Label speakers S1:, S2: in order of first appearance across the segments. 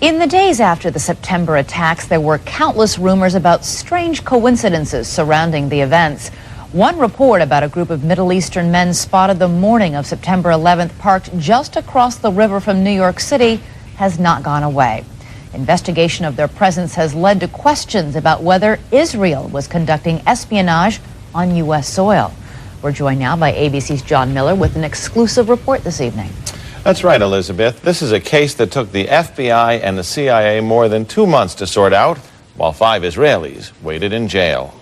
S1: In the days after the September attacks, there were countless rumors about strange coincidences surrounding the events. One report about a group of Middle Eastern men spotted the morning of September 11th parked just across the river from New York City has not gone away. Investigation of their presence has led to questions about whether Israel was conducting espionage on U.S. soil. We're joined now by ABC's John Miller with an exclusive report this evening.
S2: That's right, Elizabeth. This is a case that took the FBI and the CIA more than 2 months to sort out, while 5 Israelis waited in jail.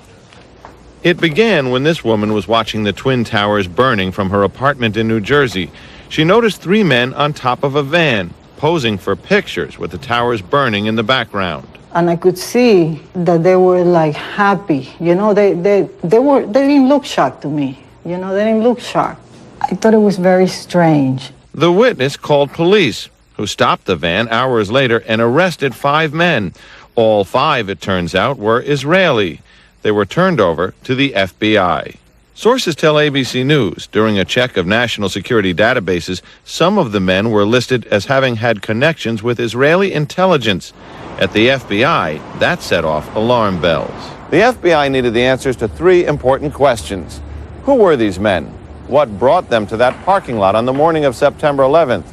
S2: It began when this woman was watching the Twin Towers burning from her apartment in New Jersey. She noticed 3 men on top of a van, posing for pictures with the towers burning in the background.
S3: And I could see that they were like happy. You know, they didn't look shocked to me. You know, they didn't look shocked. I thought it was very strange.
S2: The witness called police, who stopped the van hours later and arrested 5 men. All 5, it turns out, were Israeli. They were turned over to the FBI. Sources tell ABC News, during a check of national security databases, some of the men were listed as having had connections with Israeli intelligence. At the FBI, that set off alarm bells. The FBI needed the answers to 3 important questions. Who were these men? What brought them to that parking lot on the morning of September 11th?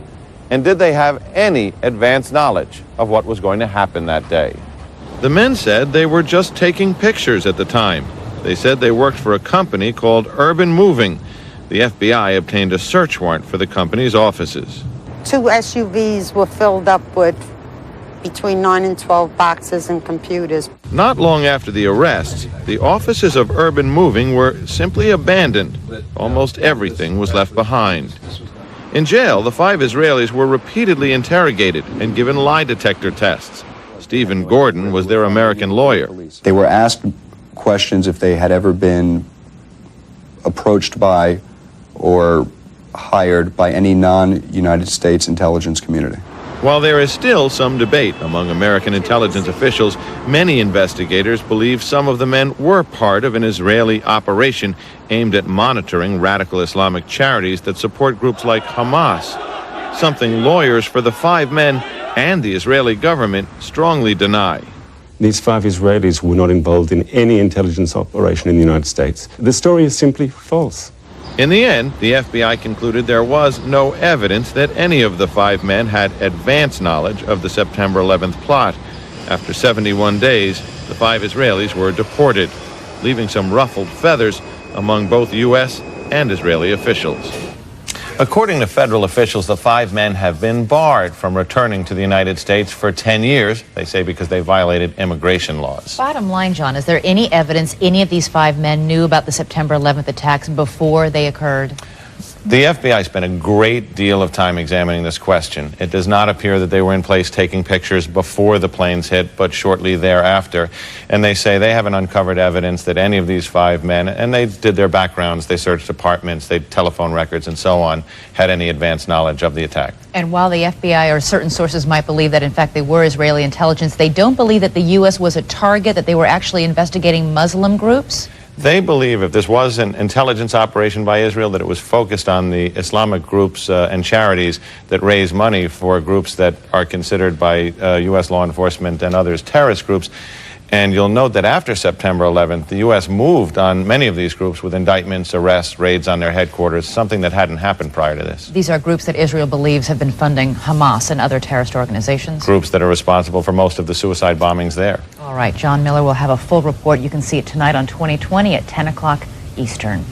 S2: And did they have any advance knowledge of what was going to happen that day? The men said they were just taking pictures at the time. They said they worked for a company called Urban Moving. The FBI obtained a search warrant for the company's offices.
S4: 2 SUVs were filled up with between 9 and 12 boxes and computers.
S2: Not long after the arrests, the offices of Urban Moving were simply abandoned. Almost everything was left behind. In jail, the 5 Israelis were repeatedly interrogated and given lie detector tests. Stephen Gordon was their American lawyer.
S5: They were asked questions if they had ever been approached by or hired by any non-United States intelligence community.
S2: While there is still some debate among American intelligence officials, many investigators believe some of the men were part of an Israeli operation aimed at monitoring radical Islamic charities that support groups like Hamas, something lawyers for the 5 men and the Israeli government strongly deny.
S6: These 5 Israelis were not involved in any intelligence operation in the United States. The story is simply false.
S2: In the end, the FBI concluded there was no evidence that any of the 5 men had advance knowledge of the September 11th plot. After 71 days, the 5 Israelis were deported, leaving some ruffled feathers among both U.S. and Israeli officials. According to federal officials, the 5 men have been barred from returning to the United States for 10 years, they say because they violated immigration laws.
S1: Bottom line, John, is there any evidence any of these 5 men knew about the September 11th attacks before they occurred?
S2: The FBI spent a great deal of time examining this question. It does not appear that they were in place taking pictures before the planes hit, but shortly thereafter. And they say they haven't uncovered evidence that any of these 5 men, and they did their backgrounds, they searched apartments, they telephone records and so on, had any advance knowledge of the attack. And
S1: while the FBI or certain sources might believe that in fact they were Israeli intelligence, they don't believe that the U.S. was a target, that they were actually investigating Muslim groups?
S2: They believe if this was an intelligence operation by Israel, that it was focused on the Islamic groups and charities that raise money for groups that are considered by U.S. law enforcement and others terrorist groups. And you'll note that after September 11th, the U.S. moved on many of these groups with indictments, arrests, raids on their headquarters, something that hadn't happened prior to this.
S1: These are groups that Israel believes have been funding Hamas and other terrorist organizations?
S2: Groups that are responsible for most of the suicide bombings there.
S1: All right, John Miller will have a full report. You can see it tonight on 2020 at 10 o'clock Eastern.